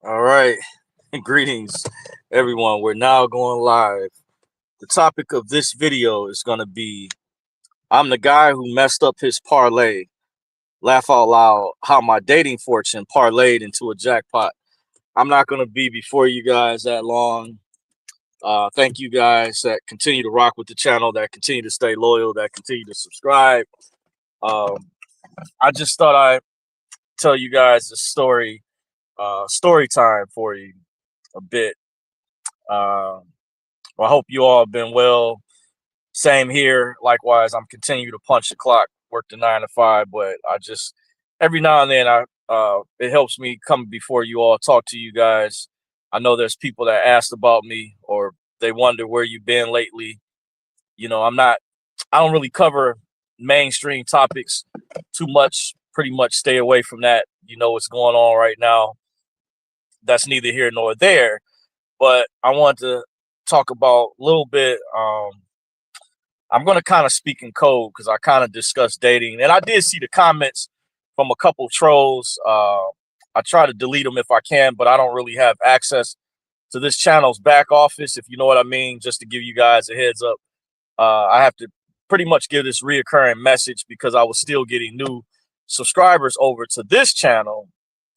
All right. Greetings, everyone. We're now going live. The topic of this video is going to be I'm the guy who messed up his parlay. Laugh out loud how my dating fortune parlayed into a jackpot. I'm not going to be before you guys that long. Thank you guys that continue to rock with the channel, that continue to stay loyal, that continue to subscribe. Um, I just thought I'd tell you guys a story time for you a bit. Um, Well, I hope you all have been well. Same here. Likewise, I'm continuing to punch the clock, work the 9 to 5, but I just every now and then I it helps me come before you all, talk to you guys. I know there's people that asked about me or they wonder where you've been lately. I don't really cover mainstream topics too much. Pretty much stay away from that. You know what's going on right now. That's neither here nor there. But I want to talk about a little bit. I'm going to kind of speak in code because I kind of discussed dating, and I did see the comments from a couple trolls. I try to delete them if I can, but I don't really have access to this channel's back office, if you know what I mean. Just to give you guys a heads up, I have to pretty much give this reoccurring message because I was still getting new subscribers over to this channel.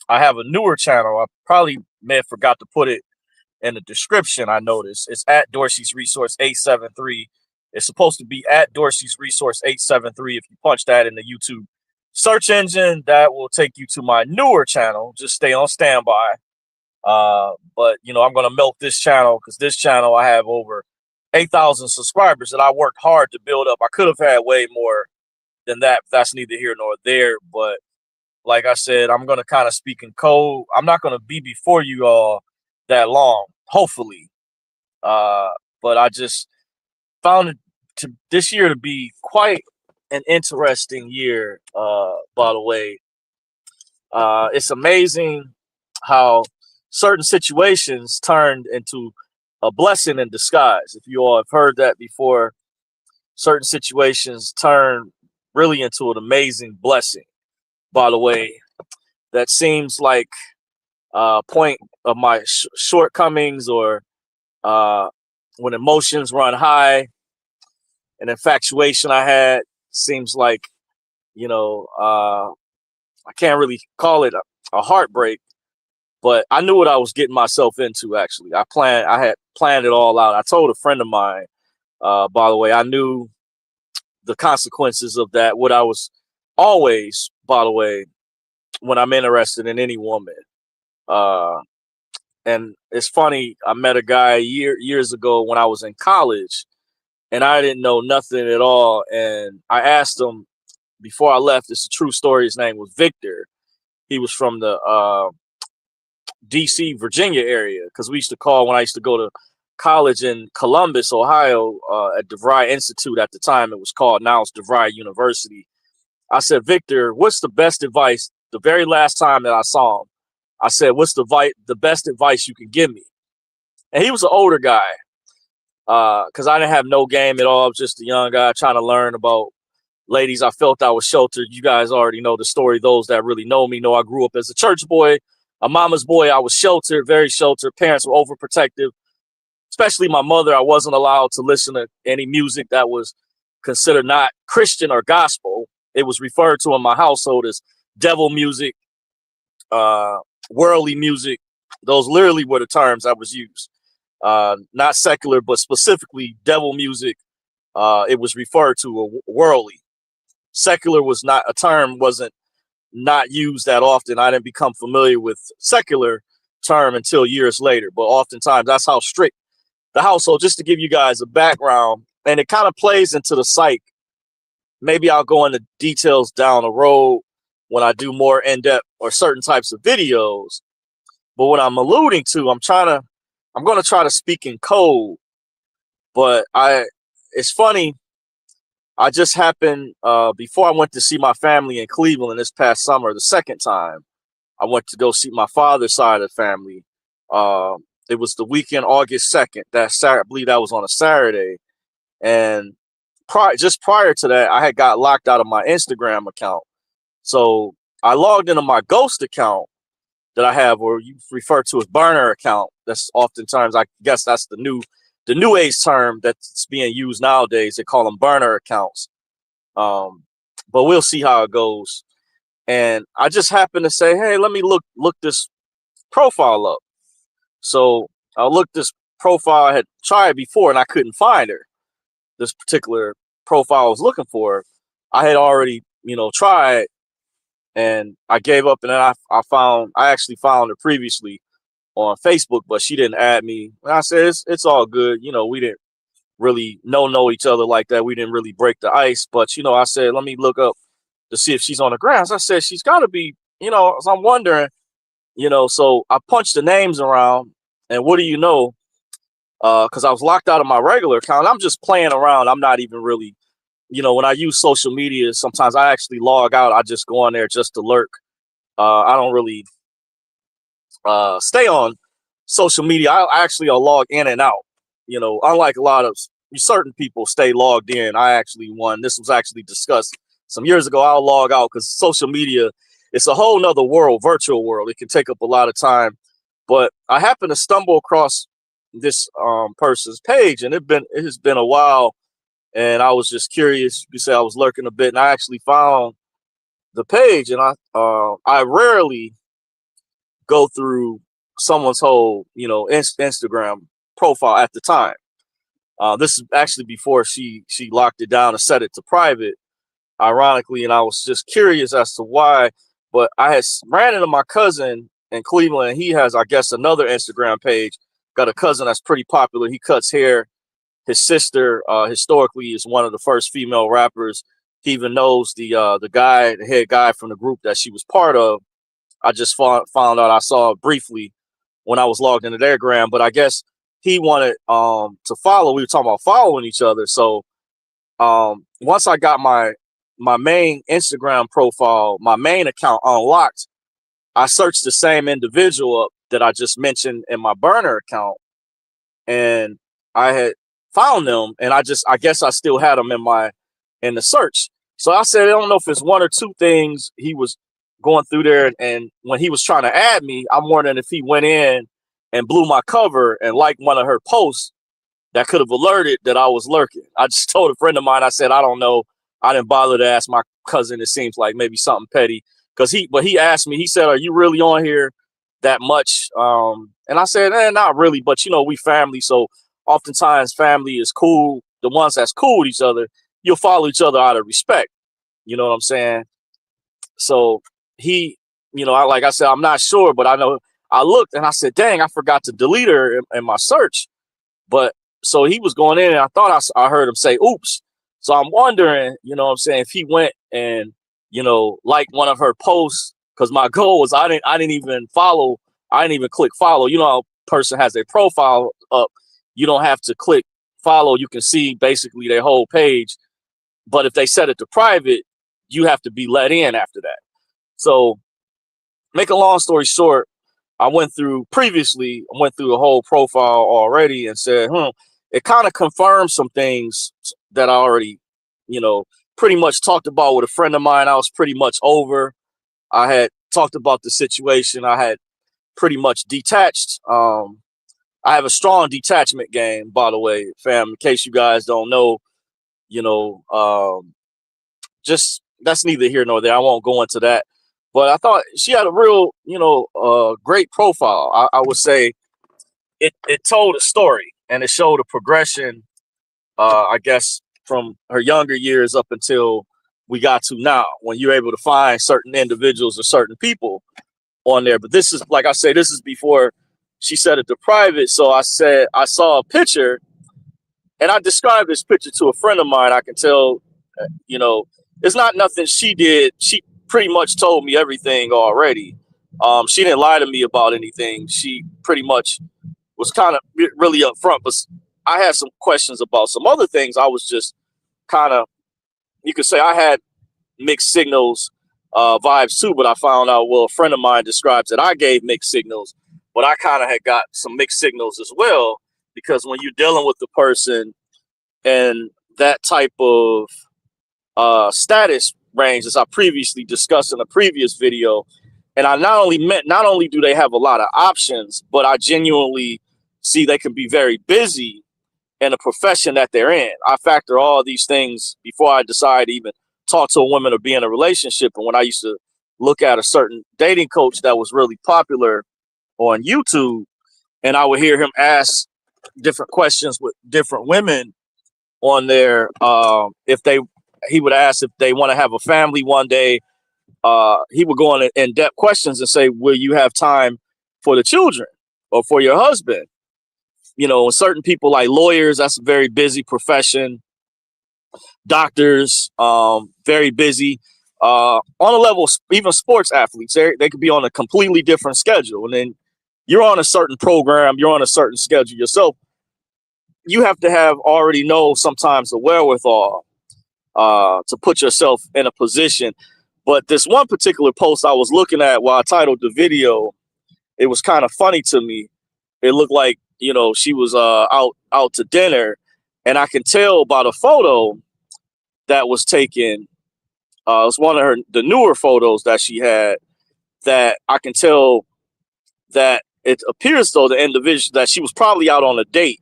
I have a newer channel. I probably may have forgot to put it in the description. I noticed it's at Dorsey's Resource 873. It's supposed to be at Dorsey's Resource 873. If you punch that in the YouTube search engine, that will take you to my newer channel. Just stay on standby. But I'm gonna milk this channel because this channel I have over 8,000 subscribers that I worked hard to build up. I could have had way more than that. That's neither here nor there. But like I said, I'm gonna kind of speak in code. I'm not gonna be before you all that long, hopefully. But I just found it this year to be quite an interesting year. By the way, it's amazing how certain situations turned into a blessing in disguise. If you all have heard that before, certain situations turn really into an amazing blessing. By the way, that seems like point of my shortcomings, or when emotions run high, an infatuation I had. Seems like I can't really call it a heartbreak, but I knew what I was getting myself into. Actually, I had planned it all out. I told a friend of mine, by the way, I knew the consequences of that. What I was always, by the way, when I'm interested in any woman. Uh, And it's funny, I met a guy years ago when I was in college, and I didn't know nothing at all. And I asked him before I left. It's a true story. His name was Victor. He was from the DC, Virginia area, because we used to call when I used to go to college in Columbus, Ohio, at DeVry Institute at the time. It was called. Now it's DeVry University. I said, Victor, what's the best advice? The very last time that I saw him, I said, what's the best advice you can give me? And he was an older guy, because I didn't have no game at all. I was just a young guy trying to learn about ladies. I felt I was sheltered. You guys already know the story. Those that really know me know I grew up as a church boy, a mama's boy. I was sheltered, very sheltered. Parents were overprotective, especially my mother. I wasn't allowed to listen to any music that was considered not Christian or gospel. It was referred to in my household as devil music, worldly music. Those literally were the terms that was used. Not secular, but specifically devil music. It was referred to worldly. Secular was not a term, wasn't not used that often. I didn't become familiar with secular term until years later. But oftentimes that's how strict the household. Just to give you guys a background, and it kind of plays into the psych. Maybe I'll go into details down the road when I do more in-depth or certain types of videos. But what I'm alluding to, I'm going to try to speak in code. But it's funny. I just happened, before I went to see my family in Cleveland this past summer, the second time, I went to go see my father's side of the family. It was the weekend, August 2nd. I believe that was on a Saturday. And just prior to that, I had got locked out of my Instagram account. So I logged into my Ghost account that I have, or you refer to as burner account. That's oftentimes, I guess that's the new age term that's being used nowadays. They call them burner accounts. But we'll see how it goes. And I just happened to say, hey, let me look this profile up. So I looked this profile. I had tried before and I couldn't find her. This particular profile I was looking for, I had already, tried, and I gave up. And then I actually found her previously on Facebook, but she didn't add me. And I said, it's all good. We didn't really know each other like that. We didn't really break the ice. But, I said, let me look up to see if she's on the grounds. I said, she's got to be, so I'm wondering, so I punched the names around, and what do you know? Because I was locked out of my regular account. I'm just playing around. I'm not even really, when I use social media, sometimes I actually log out. I just go on there just to lurk. I don't really stay on social media. I actually log in and out. Unlike a lot of certain people stay logged in. This was actually discussed some years ago. I'll log out because social media, it's a whole nother world, virtual world. It can take up a lot of time. But I happened to stumble across this person's page, and it has been a while, and I was just curious. You say I was lurking a bit, and I actually found the page, and I rarely go through someone's whole Instagram profile at the time. This is actually before she locked it down and set it to private, ironically, and I was just curious as to why. But I had ran into my cousin in Cleveland. He has, I guess, another Instagram page. Got a cousin that's pretty popular. He cuts hair. His sister, historically, is one of the first female rappers. He even knows the head guy from the group that she was part of. I just found out. I saw it briefly when I was logged into their gram, but I guess he wanted to follow. We were talking about following each other. So once I got my main Instagram profile, my main account unlocked, I searched the same individual up that I just mentioned in my burner account, and I had found them, and I guess I still had them in the search. So I said, I don't know if it's one or two things he was going through there, and when he was trying to add me, I'm wondering if he went in and blew my cover and liked one of her posts that could have alerted that I was lurking. I just told a friend of mine, I said, I don't know. I didn't bother to ask my cousin. It seems like maybe something petty. But he asked me, he said, are you really on here that much? And I said, not really, but we family. So oftentimes family is cool. The ones that's cool with each other, you'll follow each other out of respect. You know what I'm saying? So he, like I said, I'm not sure, but I know I looked and I said, dang, I forgot to delete her in my search. But so he was going in and I thought I heard him say, oops. So I'm wondering, if he went and, like one of her posts, because my goal was I didn't even click follow. How a person has their profile up. You don't have to click follow. You can see basically their whole page. But if they set it to private, you have to be let in after that. So make a long story short, I went through the whole profile already and said, it kind of confirmed some things that I already, pretty much talked about with a friend of mine. I was pretty much over. I had talked about the situation. I had pretty much detached. I have a strong detachment game, by the way, fam, in case you guys don't know, just that's neither here nor there. I won't go into that. But I thought she had a real, great profile. I would say it told a story and it showed a progression, I guess, from her younger years up until we got to now, when you're able to find certain individuals or certain people on there. But this is, like I say, this is before she set it to private. So I said, I saw a picture and I described this picture to a friend of mine. I can tell, it's not nothing she did. She pretty much told me everything already. She didn't lie to me about anything. She pretty much was kind of really upfront, but I had some questions about some other things. I was just kind of, you could say I had mixed signals vibes too, but I found out, well, a friend of mine describes that I gave mixed signals, but I kind of had got some mixed signals as well, because when you're dealing with the person and that type of status range, as I previously discussed in a previous video, And I not only do they have a lot of options, but I genuinely see they can be very busy in the profession that they're in. I factor all these things before I decide to even talk to a woman or be in a relationship. And when I used to look at a certain dating coach that was really popular on YouTube, and I would hear him ask different questions with different women on there, if they he would ask if they want to have a family one day. He would go on in-depth questions and say, will you have time for the children or for your husband? You know, certain people like lawyers, that's a very busy profession. Doctors, very busy. On a level, even sports athletes, they could be on a completely different schedule. And then you're on a certain program, you're on a certain schedule yourself. You have to have already know sometimes the wherewithal to put yourself in a position. But this one particular post I was looking at while I titled the video, it was kind of funny to me. It looked like, you know, she was out to dinner, and I can tell by the photo that was taken. It was one of the newer photos that she had, that I can tell that it appears though the individual that she was probably out on a date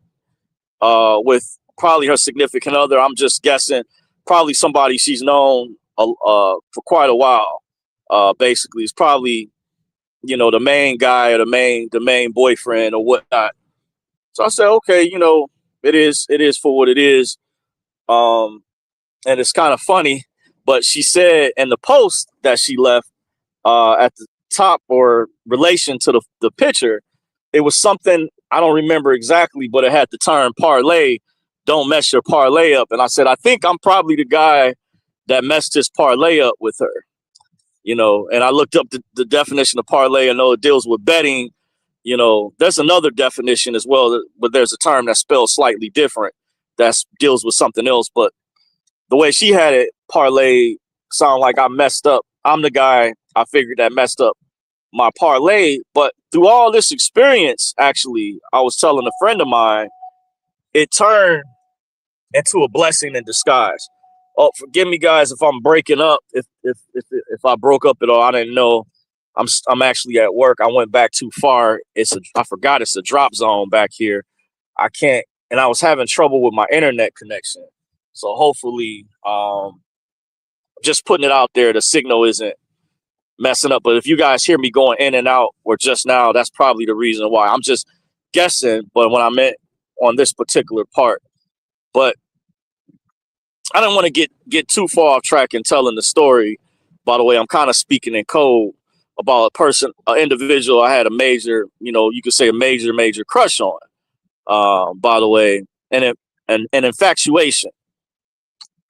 with probably her significant other. I'm just guessing, probably somebody she's known for quite a while. Basically, it's probably, you know, the main guy or the main boyfriend or whatnot. So I said, okay, you know, it is for what it is. And it's kind of funny, but she said in the post that she left at the top, or relation to the picture, it was something I don't remember exactly, but it had the term parlay. Don't mess your parlay up. And I said, I think I'm probably the guy that messed his parlay up with her. You know, and I looked up the definition of parlay. I know it deals with betting. You know, there's another definition as well, but there's a term that's spelled slightly different that deals with something else. But the way she had it, parlay, sound like I messed up. I'm the guy, I figured, that messed up my parlay. But through all this experience, actually, I was telling a friend of mine, it turned into a blessing in disguise. Oh, forgive me, guys, if I'm breaking up. If I broke up at all, I didn't know. I'm actually at work. I went back too far. I forgot it's a drop zone back here. I can't, and I was having trouble with my internet connection. So hopefully, just putting it out there, the signal isn't messing up. But if you guys hear me going in and out or just now, that's probably the reason why. I'm just guessing, but when I meant on this particular part. But I don't want to get too far off track in telling the story. By the way, I'm kind of speaking in code about an individual I had a major, you know, you could say a major crush on. By the way, and an infatuation,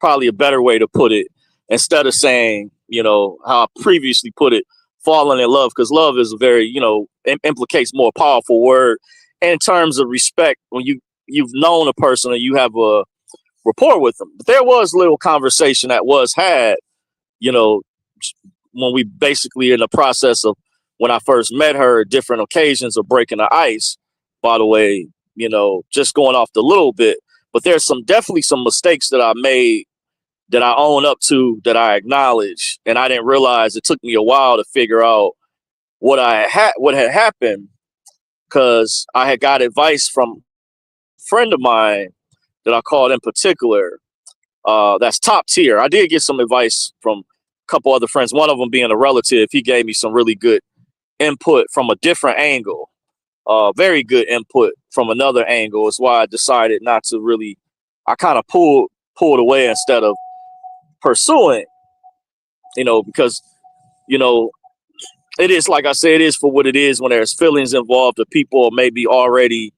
probably a better way to put it, instead of saying, you know, how I previously put it, falling in love, because love is a very, you know, implicates more powerful word in terms of respect when you've known a person and you have a rapport with them. But there was little conversation that was had, you know, when we basically in the process of when I first met her, different occasions of breaking the ice, by the way, you know, just going off the little bit. But there's definitely some mistakes that I made that I own up to, that I acknowledge. And I didn't realize it took me a while to figure out what had happened, because I had got advice from a friend of mine that I called in particular, that's top tier. I did get some advice from a couple other friends, one of them being a relative. He gave me some really good input from a different angle, very good input from another angle. Is why I decided not to really, I kind of pulled away instead of pursuing, you know, because, you know, it is, like I said, it is for what it is. When there's feelings involved, the people may be already,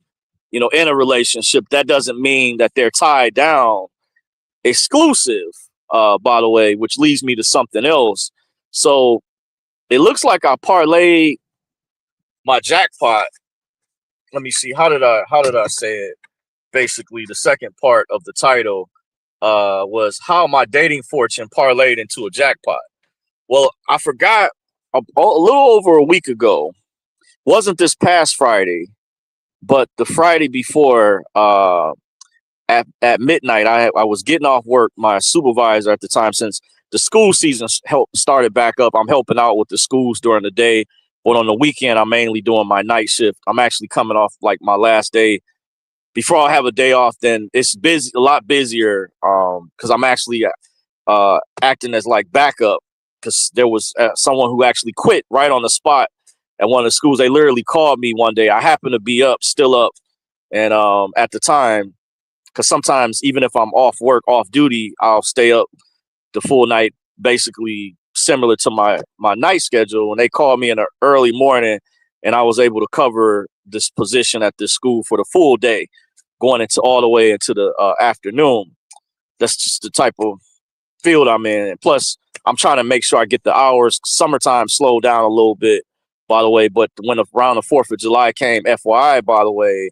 you know, in a relationship. That doesn't mean that they're tied down exclusive, by the way, which leads me to something else. So it looks like I parlayed my jackpot. Let me see. How did I say it? Basically, the second part of the title was how my dating fortune parlayed into a jackpot. Well, I forgot a little over a week ago. Wasn't this past Friday, but the Friday before, at midnight, I was getting off work. My supervisor at the time, since the school season started back up. I'm helping out with the schools during the day, but on the weekend, I'm mainly doing my night shift. I'm actually coming off like my last day before I have a day off. Then it's busy, a lot busier, because I'm actually acting as like backup, because there was someone who actually quit right on the spot at one of the schools. They literally called me one day. I happened to be still up, and at the time, because sometimes even if I'm off work, off duty, I'll stay up the full night, basically similar to my night schedule. And they called me in the early morning, and I was able to cover this position at this school for the full day, going into all the way into the afternoon. That's just the type of field I'm in. And plus, I'm trying to make sure I get the hours. Summertime slowed down a little bit, by the way. But when around the 4th of July came, FYI, by the way,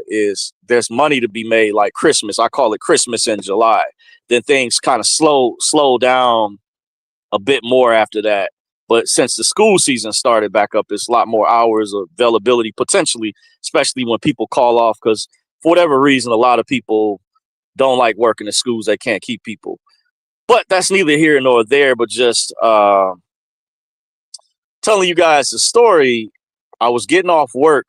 is there's money to be made like Christmas. I call it Christmas in July. Then things kind of slow down a bit more after that. But since the school season started back up, it's a lot more hours of availability potentially, especially when people call off, because for whatever reason, a lot of people don't like working in schools. They can't keep people. But that's neither here nor there, but just telling you guys the story. I was getting off work,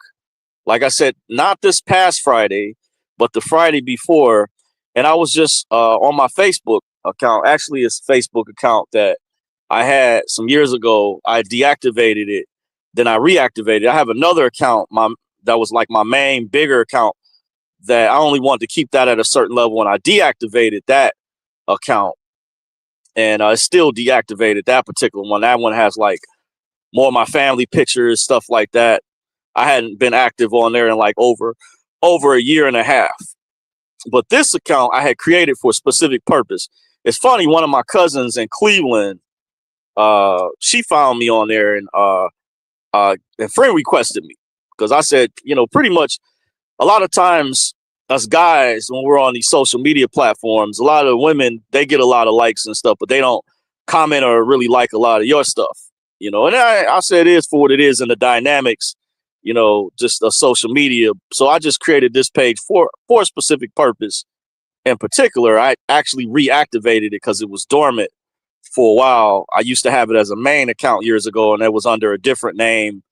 like I said, not this past Friday, but the Friday before. And I was just on my Facebook account. Actually, it's a Facebook account that I had some years ago. I deactivated it. Then I reactivated it. I have another account that was like my main bigger account that I only wanted to keep that at a certain level. And I deactivated that account. And it's still deactivated, that particular one. That one has like more of my family pictures, stuff like that. I hadn't been active on there in like over a year and a half. But this account I had created for a specific purpose. It's funny, one of my cousins in Cleveland, she found me on there and friend requested me, because I said, pretty much a lot of times us guys, when we're on these social media platforms, a lot of women, they get a lot of likes and stuff, but they don't comment or really like a lot of your stuff, and I said it is for what it is in the dynamics, just social media. So I just created this page for a specific purpose. In particular, I actually reactivated it because it was dormant for a while. I used to have it as a main account years ago, and it was under a different name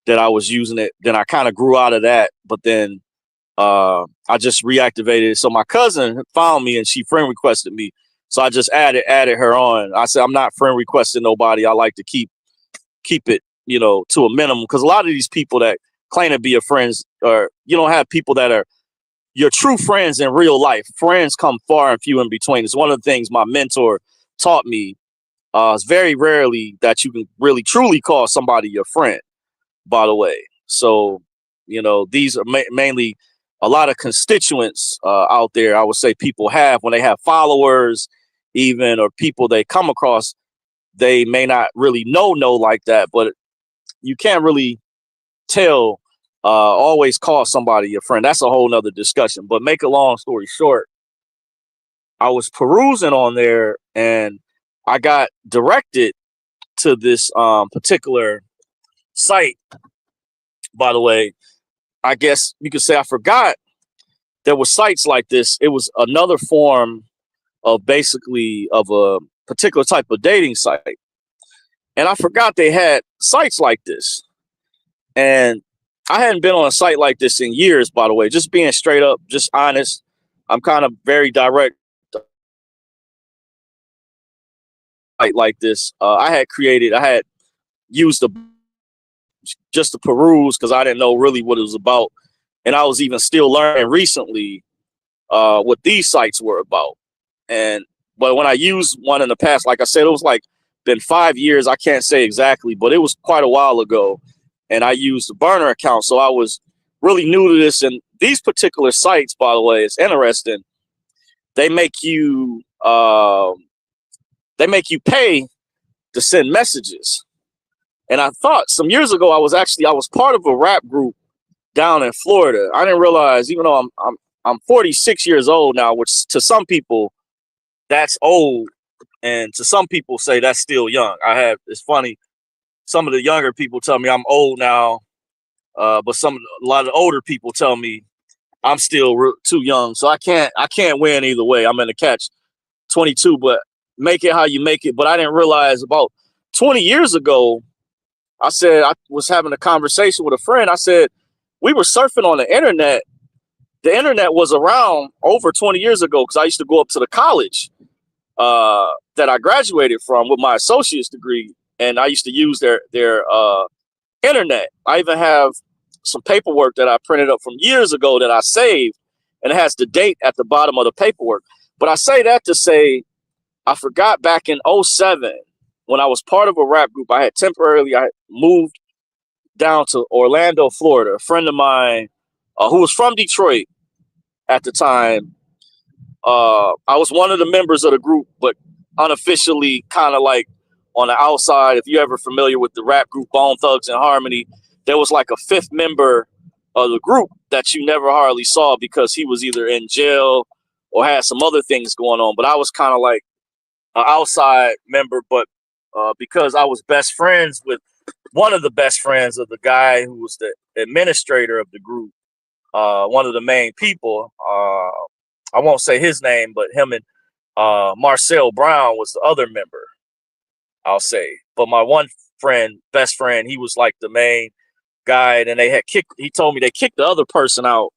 that I was using it. Then I kind of grew out of that, but then I just reactivated it. So my cousin found me and she friend requested me. So I just added her on. I said, I'm not friend requesting nobody. I like to keep it, to a minimum, because a lot of these people that claim to be your friends, or you don't have people that are your true friends in real life. Friends come far and few in between. It's one of the things my mentor taught me. It's very rarely that you can really truly call somebody your friend, by the way. So, these are mainly a lot of constituents out there. I would say people have, when they have followers, even, or people they come across, they may not really know like that, but you can't really tell. Always call somebody your friend. That's a whole nother discussion. But make a long story short, I was perusing on there and I got directed to this particular site. By the way, I guess you could say I forgot there were sites like this. It was another form of basically of a particular type of dating site. And I forgot they had sites like this. And I hadn't been on a site like this in years, by the way, just being straight up, just honest. I'm kind of very direct. Like this, I had used just to peruse, because I didn't know really what it was about. And I was even still learning recently what these sites were about. But when I used one in the past, like I said, it was like been 5 years. I can't say exactly, but it was quite a while ago. And I used the burner account. So I was really new to this. And these particular sites, by the way, it's interesting. They make you pay to send messages. And I thought some years ago, I was part of a rap group down in Florida. I didn't realize, even though I'm 46 years old now, which to some people that's old, and to some people say that's still young. It's funny, some of the younger people tell me I'm old now, but a lot of the older people tell me I'm still too young. So I can't win either way. I'm in a catch 22, but make it how you make it. But I didn't realize about 20 years ago, I said, I was having a conversation with a friend. I said, we were surfing on the internet. The internet was around over 20 years ago because I used to go up to the college that I graduated from with my associate's degree, and I used to use their internet. I even have some paperwork that I printed up from years ago that I saved, and it has the date at the bottom of the paperwork. But I say that to say I forgot back in '07 when I was part of a rap group. I had moved down to Orlando, Florida. A friend of mine who was from Detroit at the time. I was one of the members of the group, but unofficially kind of like on the outside. If you're ever familiar with the rap group Bone Thugs and Harmony, there was like a fifth member of the group that you never hardly saw because he was either in jail or had some other things going on. But I was kind of like an outside member, but because I was best friends with one of the best friends of the guy who was the administrator of the group, one of the main people, I won't say his name, but him and Marcel Brown was the other member, I'll say. But my one friend, best friend, he was like the main guy, and they had he told me they kicked the other person out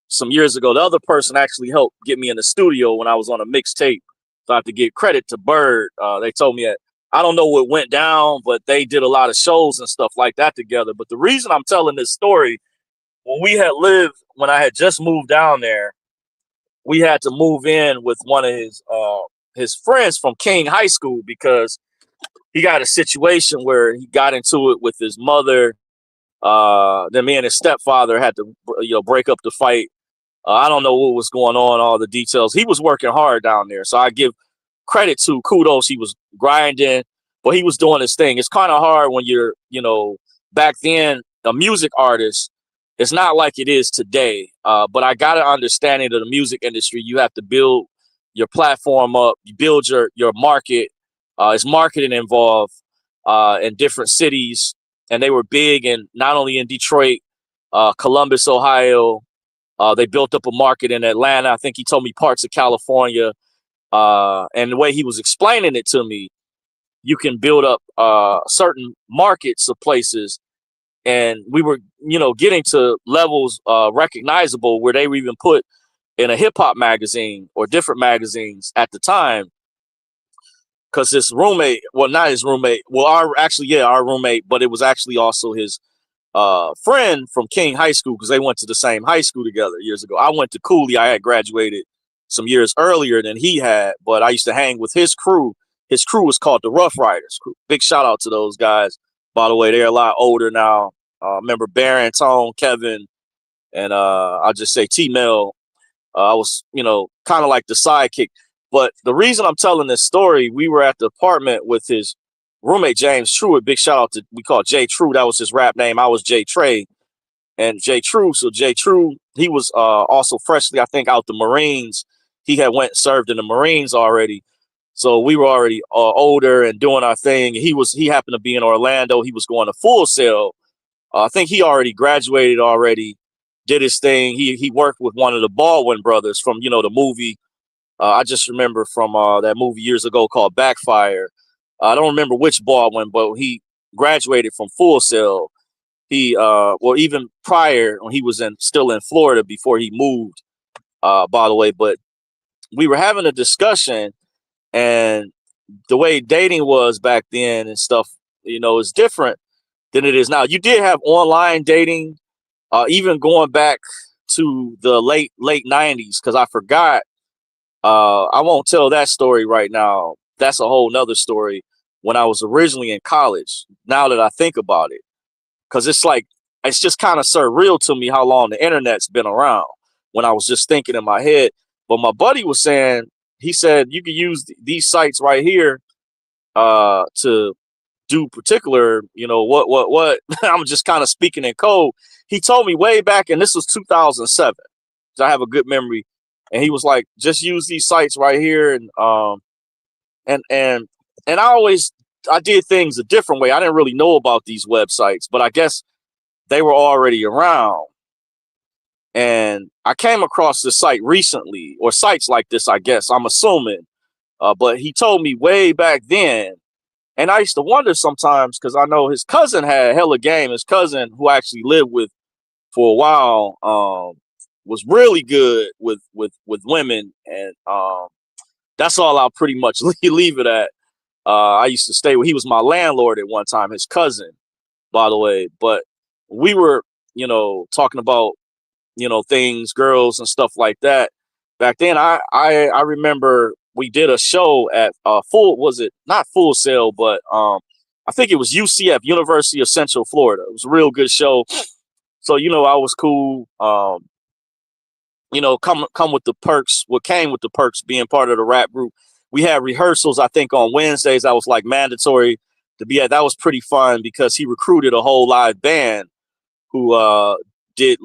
some years ago. The other person actually helped get me in the studio when I was on a mixtape. So I have to give credit to Bird. They told me that, I don't know what went down, but they did a lot of shows and stuff like that together. But the reason I'm telling this story, when I had just moved down there, we had to move in with one of his friends from King High School because he got a situation where he got into it with his mother. Then me and his stepfather had to, break up the fight. I don't know what was going on, all the details. He was working hard down there, so I give kudos. He was grinding, but he was doing his thing. It's kind of hard when you're, back then, a music artist. It's not like it is today, but I got an understanding of the music industry. You have to build your platform up, you build your market. It's marketing involved in different cities, and they were big, and not only in Detroit, Columbus, Ohio. They built up a market in Atlanta. I think he told me parts of California, and the way he was explaining it to me, you can build up certain markets of places. And we were, getting to levels recognizable where they were even put in a hip hop magazine or different magazines at the time. Because his roommate, well, not his roommate, well, our roommate, but it was actually also his friend from King High School because they went to the same high school together years ago. I went to Cooley. I had graduated some years earlier than he had, but I used to hang with his crew. His crew was called the Rough Riders. Big shout out to those guys. By the way, they're a lot older now. Remember Baron, Tone, Kevin, and I'll just say T-Mel. I was, kind of like the sidekick. But the reason I'm telling this story, we were at the apartment with his roommate, James True. A big shout out to, we call J True. That was his rap name. I was J Trey and J True. So J True, he was also freshly, I think, out the Marines. He had went and served in the Marines already. So we were already older and doing our thing. He happened to be in Orlando. He was going to Full Sail. I think he already graduated already, did his thing. He worked with one of the Baldwin brothers from, the movie. I just remember from that movie years ago called Backfire. I don't remember which Baldwin, but he graduated from Full Sail. He, even prior when he was still in Florida before he moved, by the way. But we were having a discussion, and the way dating was back then and stuff, is different than it is now. You did have online dating, even going back to the late 90s, because I forgot. I won't tell that story right now. That's a whole nother story when I was originally in college, now that I think about it. Because it's just kind of surreal to me how long the internet's been around when I was just thinking in my head. But my buddy was saying, he said, you can use these sites right here to do particular, what. I'm just kind of speaking in code. He told me way back, and this was 2007. So I have a good memory. And he was like, just use these sites right here. And I did things a different way. I didn't really know about these websites, but I guess they were already around. And I came across this site recently, or sites like this, I guess, I'm assuming. But he told me way back then, and I used to wonder sometimes because I know his cousin had hella game. His cousin, who I actually lived with for a while, was really good with women, and that's all I'll pretty much leave it at. I used to stay with. He was my landlord at one time. His cousin, by the way, but we were, talking about, things, girls and stuff like that. Back then, I remember we did a show at was it not Full Sail, but I think it was UCF, University of Central Florida. It was a real good show. So I was cool. Come with the perks. What came with the perks being part of the rap group. We had rehearsals, I think, on Wednesdays. That was like mandatory to be at. That was pretty fun because he recruited a whole live band who did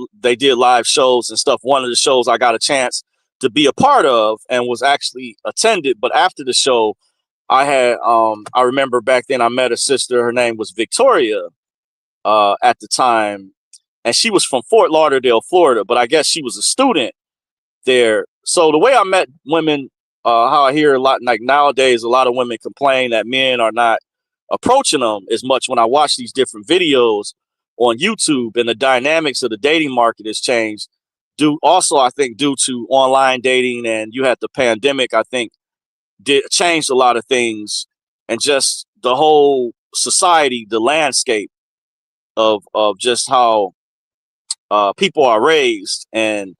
live shows and stuff. One of the shows I got a chance to be a part of and was actually attended. But after the show, I remember back then I met a sister. Her name was Victoria at the time. And she was from Fort Lauderdale, Florida, but I guess she was a student there. So the way I met women, how I hear a lot, like nowadays, a lot of women complain that men are not approaching them as much. When I watch these different videos on YouTube, and the dynamics of the dating market has changed. I think due to online dating, and you had the pandemic, I think changed a lot of things, and just the whole society, the landscape of just how people are raised. And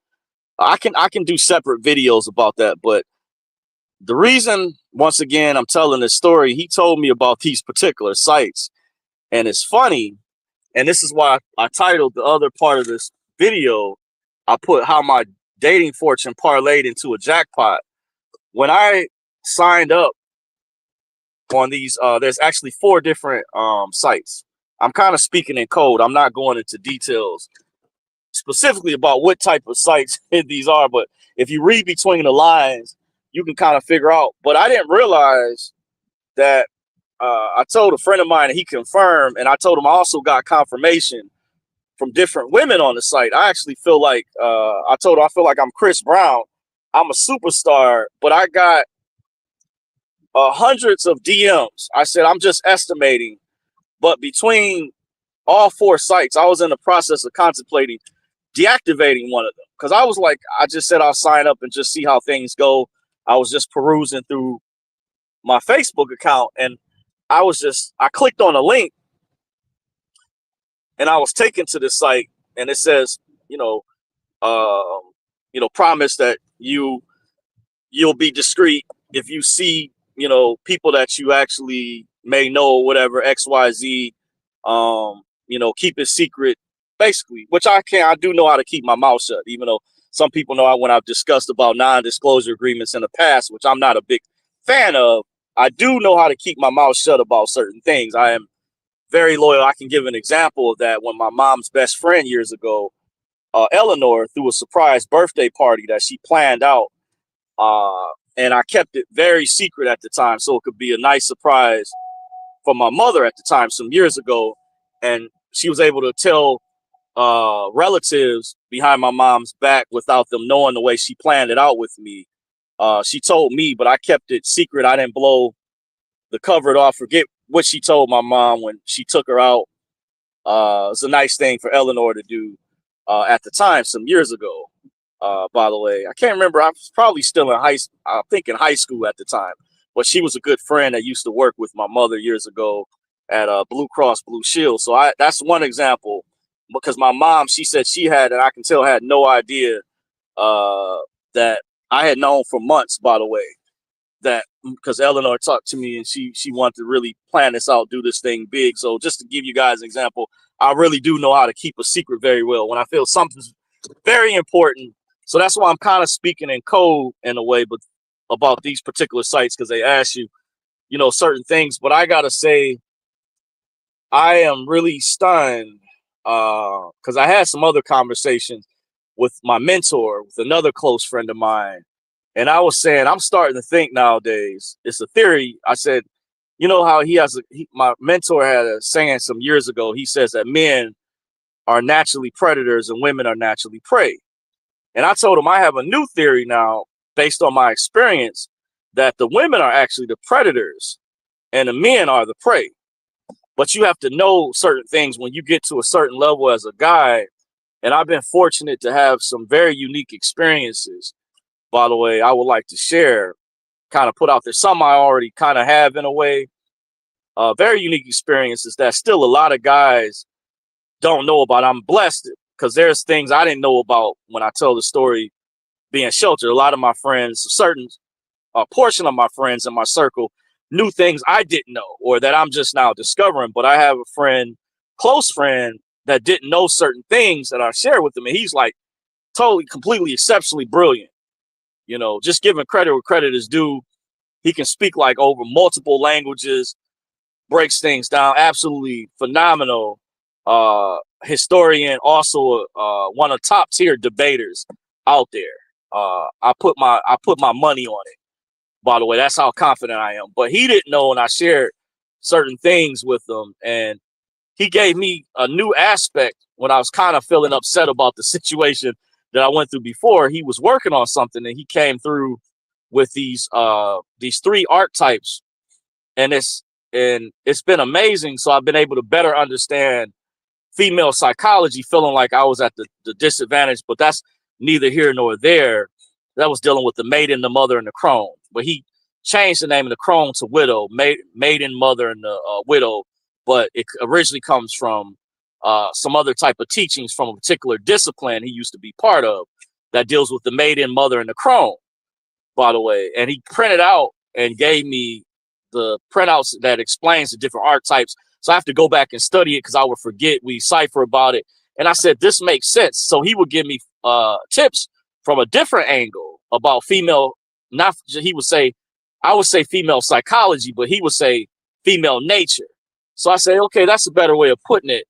I can do separate videos about that. But the reason, once again, I'm telling this story, he told me about these particular sites, and it's funny. And this is why I titled the other part of this video. I put how my dating fortune parlayed into a jackpot. When I signed up on these, there's actually 4 different sites. I'm kind of speaking in code. I'm not going into details specifically about what type of sites these are, but if you read between the lines, you can kind of figure out. But I didn't realize that I told a friend of mine, and he confirmed, and I told him I also got confirmation from different women on the site. I actually feel like I told her I feel like I'm Chris Brown. I'm a superstar, but I got hundreds of DMs. I said I'm just estimating, but between all 4 sites, I was in the process of contemplating deactivating one of them, because I was like, I just said I'll sign up and just see how things go. I was just perusing through my Facebook account, and I clicked on a link, and I was taken to this site, and it says, promise that you'll be discreet if you see, people that you actually may know, or whatever, XYZ, keep it secret, basically, which I do know how to keep my mouth shut, even though some people know when I've discussed about non-disclosure agreements in the past, which I'm not a big fan of. I do know how to keep my mouth shut about certain things. I am very loyal. I can give an example of that. When my mom's best friend years ago, Eleanor, threw a surprise birthday party that she planned out, and I kept it very secret at the time, so it could be a nice surprise for my mother at the time some years ago. And she was able to tell relatives behind my mom's back without them knowing the way she planned it out with me. She told me, but I kept it secret. I didn't blow the cover off. Forget what she told my mom when she took her out. It was a nice thing for Eleanor to do at the time some years ago. By the way, I can't remember. I was probably still in high school at the time. But she was a good friend that used to work with my mother years ago at Blue Cross Blue Shield. So that's one example, because my mom, she said she had, and I can tell, had no idea that I had known for months, by the way, that because Eleanor talked to me, and she wanted to really plan this out, do this thing big. So just to give you guys an example, I really do know how to keep a secret very well when I feel something's very important. So that's why I'm kind of speaking in code in a way, but about these particular sites, because they ask you, certain things. But I gotta say, I am really stunned because I had some other conversations with my mentor, with another close friend of mine, and I was saying I'm starting to think nowadays. It's a theory. I said, how my mentor had a saying some years ago. He says that men are naturally predators and women are naturally prey. And I told him I have a new theory now based on my experience, that the women are actually the predators and the men are the prey. But you have to know certain things when you get to a certain level as a guy. And I've been fortunate to have some very unique experiences, by the way, I would like to share, kind of put out there. Some I already kind of have in a way. Very unique experiences that still a lot of guys don't know about. I'm blessed because there's things I didn't know about when I tell the story being sheltered. A lot of my friends, a certain portion of my friends in my circle knew things I didn't know or that I'm just now discovering. But I have a friend, close friend, that didn't know certain things that I share with him. And he's like totally, completely, exceptionally brilliant. You know, just giving credit where credit is due. He can speak like over multiple languages, breaks things down, absolutely phenomenal historian, also one of the top tier debaters out there. I put my money on it, by the way. That's how confident I am. But he didn't know, and I shared certain things with him, and he gave me a new aspect when I was kind of feeling upset about the situation that I went through before. He was working on something, and he came through with these 3 archetypes, and it's been amazing. So I've been able to better understand female psychology, feeling like I was at the disadvantage, but that's neither here nor there. That was dealing with the maiden, the mother, and the crone. But he changed the name of the crone to widow, maiden, mother, and the widow. But it originally comes from some other type of teachings from a particular discipline he used to be part of that deals with the maiden, mother, and the crone, by the way. And he printed out and gave me the printouts that explains the different archetypes. So I have to go back and study it because I would forget. We cipher about it. And I said, this makes sense. So he would give me tips from a different angle about female, not he would say, I would say female psychology, but he would say female nature. So I say, okay, that's a better way of putting it,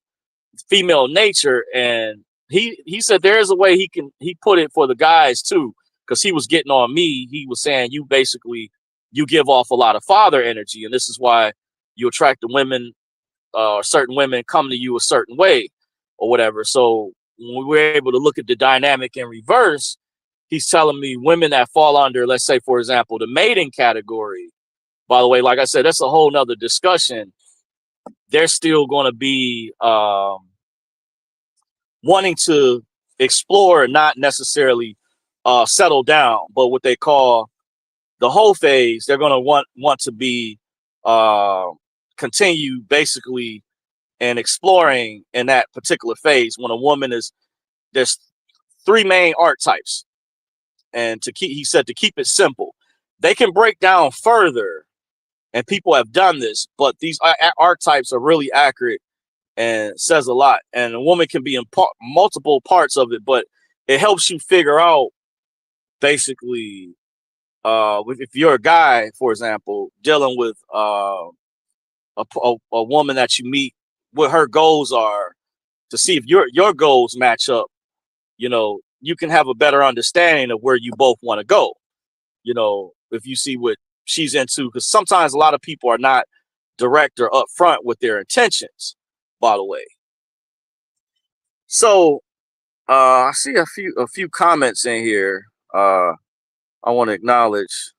female nature. And he said there is a way he put it for the guys too, because he was getting on me. He was saying you give off a lot of father energy, and this is why you attract the women, certain women come to you a certain way or whatever. So when we were able to look at the dynamic in reverse, he's telling me women that fall under, let's say, for example, the maiden category, by the way, like I said, that's a whole nother discussion. They're still going to be wanting to explore and not necessarily settle down, but what they call the whole phase, they're going to want to be continue basically and exploring in that particular phase. When a woman there's 3 main archetypes, and he said to keep it simple. They can break down further, and people have done this, but these archetypes are really accurate and says a lot. And a woman can be in multiple parts of it, but it helps you figure out basically if you're a guy, for example, dealing with a woman that you meet, what her goals are, to see if your goals match up. You know, you can have a better understanding of where you both want to go. You know, if you see what she's into, because sometimes a lot of people are not direct or upfront with their intentions, by the way. So I see a few comments in here. I want to acknowledge.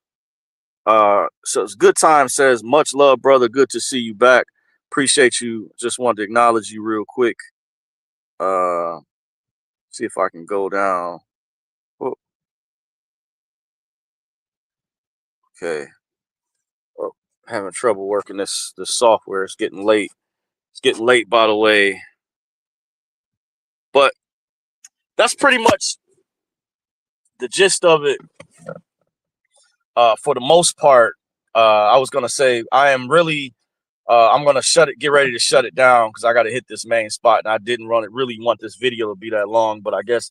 So it's Good Time says, much love, brother. Good to see you back. Appreciate you. Just wanted to acknowledge you real quick. See if I can go down. Oh, okay. Oh, having trouble working this software. It's getting late. It's getting late, by the way. But that's pretty much the gist of it. For the most part, I was gonna say I am really. I'm gonna get ready to shut it down because I got to hit this main spot, and I didn't really want this video to be that long, but I guess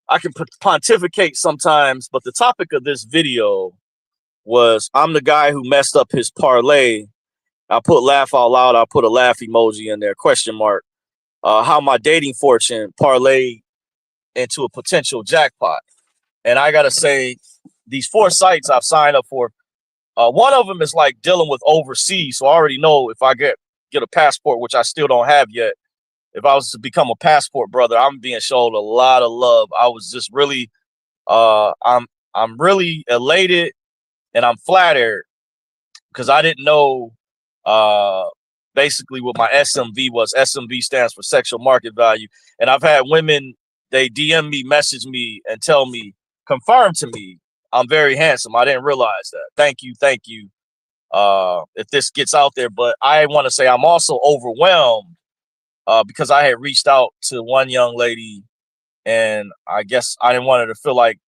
I can pontificate sometimes. But the topic of this video was I'm the guy who messed up his parlay. I put laugh out loud. I put a laugh emoji in there, question mark. How my dating fortune parlayed into a potential jackpot. And I gotta say, these 4 sites I've signed up for, one of them is like dealing with overseas. So I already know if I get a passport, which I still don't have yet, if I was to become a passport brother, I'm being shown a lot of love. I was just really, I'm really elated and I'm flattered because I didn't know basically what my SMV was. SMV stands for sexual market value. And I've had women, they DM me, message me, and tell me, confirm to me, I'm very handsome. I didn't realize that. Thank you. Thank you. If this gets out there, but I want to say I'm also overwhelmed because I had reached out to one young lady, and I guess I didn't want her to feel like,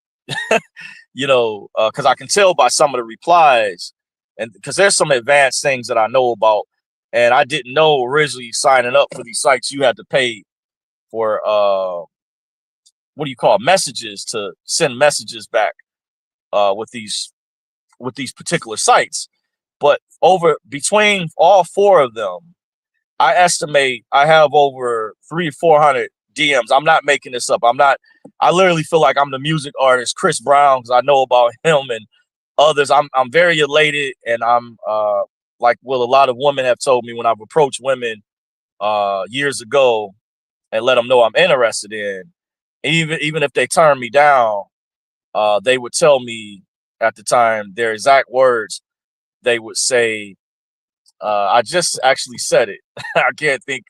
because I can tell by some of the replies, and because there's some advanced things that I know about, and I didn't know originally signing up for these sites you had to pay for what do you call messages to send messages back with these particular sites. But over between all four of them, I estimate I have over 300-400 DMs. I'm not making this up. I literally feel like I'm the music artist Chris Brown because I know about him and others. I'm very elated, and I'm like what a lot of women have told me when I've approached women years ago and let them know I'm interested in. Even if they turn me down, they would tell me at the time their exact words. They would say, I just actually said it. I can't think.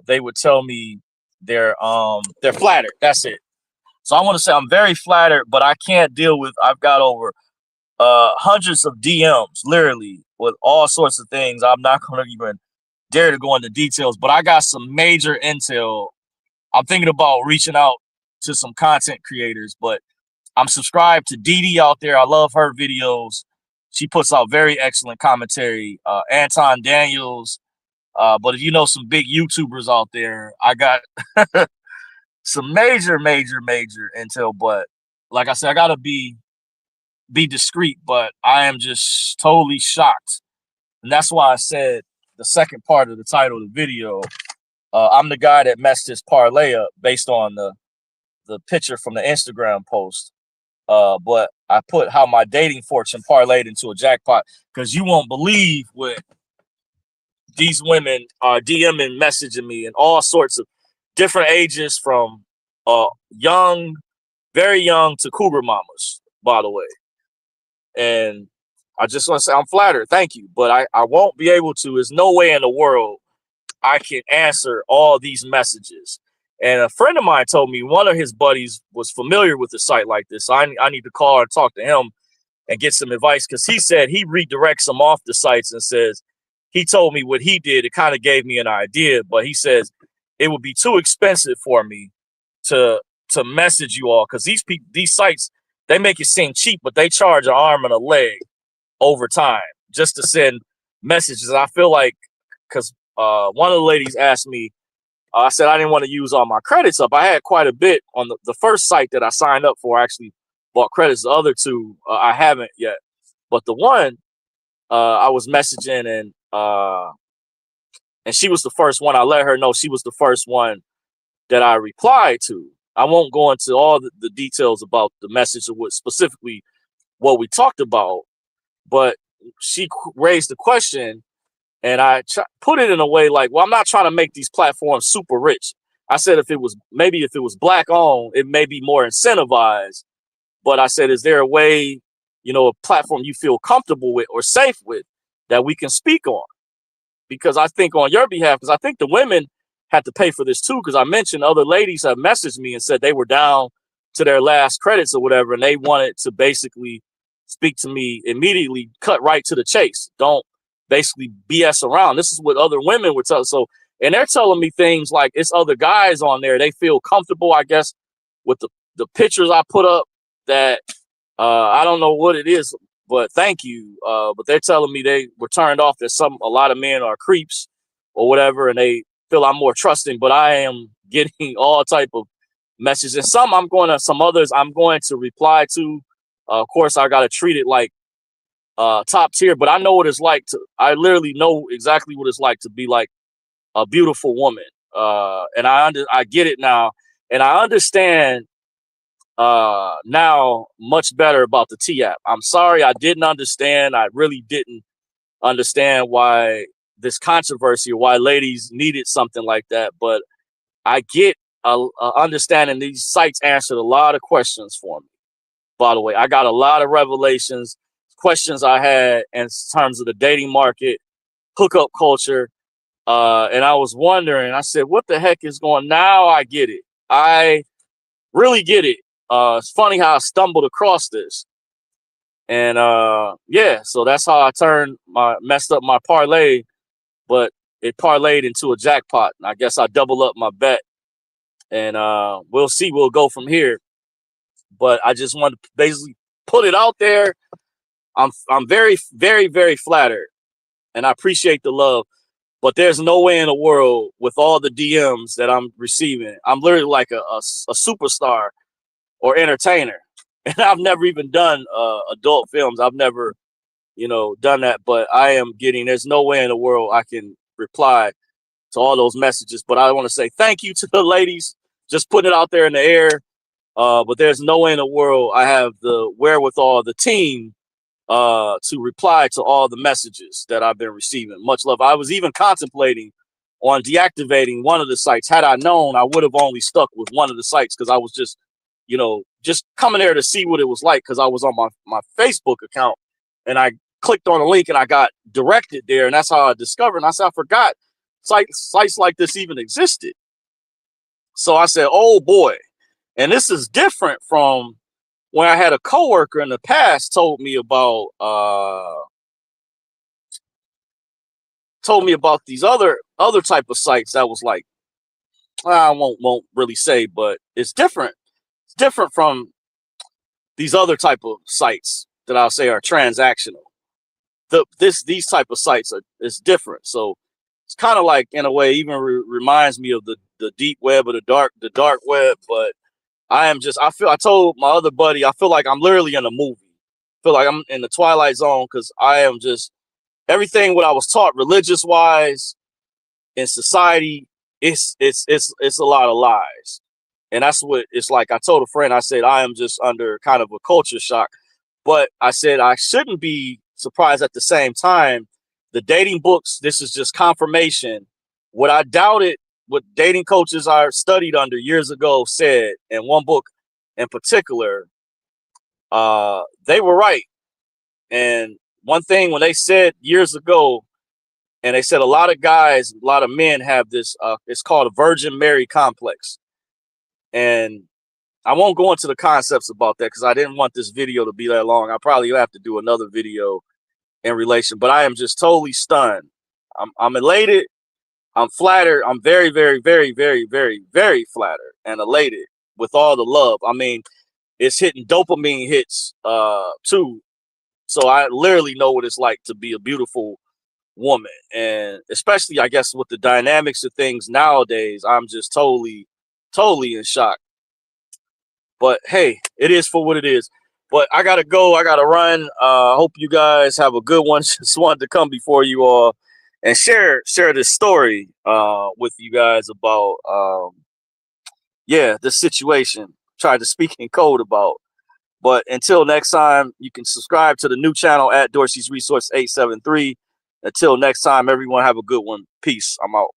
They would tell me they're flattered. That's it. So I want to say I'm very flattered, but I can't deal with. I've got over hundreds of DMs, literally, with all sorts of things. I'm not going to even dare to go into details, but I got some major intel. I'm thinking about reaching out to some content creators, but I'm subscribed to Dee out there. I love her videos. She puts out very excellent commentary. Anton Daniels. But if you know some big YouTubers out there, I got some major intel. But like I said, I gotta be discreet. But I am just totally shocked, and that's why I said the second part of the title of the video. I'm the guy that messed his parlay up based on the picture from the Instagram post. But I put how my dating fortune parlayed into a jackpot because you won't believe what these women are DMing, messaging me, and all sorts of different ages from young, very young to cougar mamas, by the way. And I just want to say I'm flattered. Thank you. But I won't be able to. There's no way in the world I can answer all these messages. And a friend of mine told me one of his buddies was familiar with a site like this. So I need to call and talk to him and get some advice because he said he redirects them off the sites and says he told me what he did. It kind of gave me an idea, but he says it would be too expensive for me to message you all because these sites, they make it seem cheap, but they charge an arm and a leg over time just to send messages. And I feel like because one of the ladies asked me, I said I didn't want to use all my credits up. I had quite a bit on the first site that I signed up for. I actually bought credits. The other two, I haven't yet. But the one I was messaging and she was the first one. I let her know she was the first one that I replied to. I won't go into all the details about the message or what specifically what we talked about, but she raised the question. And I put it in a way like, well, I'm not trying to make these platforms super rich. I said if it was black owned, it may be more incentivized. But I said, is there a way, a platform you feel comfortable with or safe with that we can speak on? Because I think on your behalf, because I think the women had to pay for this too, because I mentioned other ladies have messaged me and said they were down to their last credits or whatever, and they wanted to basically speak to me immediately, cut right to the chase. Don't basically BS around. This is what other women were telling. So, and they're telling me things like it's other guys on there. They feel comfortable, I guess, with the pictures I put up that I don't know what it is, but thank you. But they're telling me they were turned off that a lot of men are creeps or whatever, and they feel I'm more trusting, but I am getting all type of messages. And some others I'm going to reply to. Of course, I got to treat it like top tier, but I know what it's like I literally know exactly what it's like to be like a beautiful woman. And I get it now. And I understand now much better about the T-app. I'm sorry I didn't understand. I really didn't understand why this controversy or why ladies needed something like that. But I get understanding these sites answered a lot of questions for me. By the way, I got a lot of revelations. questions I had in terms of the dating market, hookup culture. And I was wondering, I said, what the heck is going on? Now I get it. I really get it. It's funny how I stumbled across this. And yeah, so that's how I messed up my parlay, but it parlayed into a jackpot. And I guess I double up my bet, and we'll see. We'll go from here. But I just wanted to basically put it out there. I'm very, very, very flattered, and I appreciate the love. But there's no way in the world with all the DMs that I'm receiving. I'm literally like a superstar or entertainer. And I've never even done adult films. I've never, done that. But I am there's no way in the world I can reply to all those messages. But I want to say thank you to the ladies. Just putting it out there in the air. But there's no way in the world I have the wherewithal, the team, to reply to all the messages that I've been receiving. Much love. I was even contemplating on deactivating one of the sites. Had I known, I would have only stuck with one of the sites because I was just coming there to see what it was like because I was on my Facebook account and I clicked on a link and I got directed there, and that's how I discovered. And I said, I forgot sites like this even existed. So I said, oh boy. And this is different from when I had a coworker in the past told me about these other type of sites that was like, I won't really say, but it's different. It's different from these other type of sites that I'll say are transactional. These type of sites is different. So it's kind of like, in a way, even reminds me of the deep web or the dark web. But I told my other buddy, I feel like I'm literally in a movie. I feel like I'm in the Twilight Zone because I am just everything what I was taught religious wise in society. It's a lot of lies. And that's what it's like. I told a friend, I said, I am just under kind of a culture shock. But I said, I shouldn't be surprised at the same time. The dating books, this is just confirmation. What I doubted, what dating coaches I studied under years ago said, in one book in particular, they were right. And one thing when they said years ago, and they said a lot of guys, a lot of men have this, it's called a Virgin Mary complex. And I won't go into the concepts about that because I didn't want this video to be that long. I probably have to do another video in relation, but I am just totally stunned. I'm elated. I'm flattered. I'm very, very, very, very, very, very flattered and elated with all the love. I mean, it's hitting dopamine hits too. So I literally know what it's like to be a beautiful woman. And especially, I guess, with the dynamics of things nowadays, I'm just totally in shock. But hey, it is for what it is. But I gotta go. I gotta run. Hope you guys have a good one. Just wanted to come before you all and share this story with you guys about the situation. Tried to speak in code about. But until next time, you can subscribe to the new channel at Dorsey's Resource 873. Until next time, everyone have a good one. Peace. I'm out.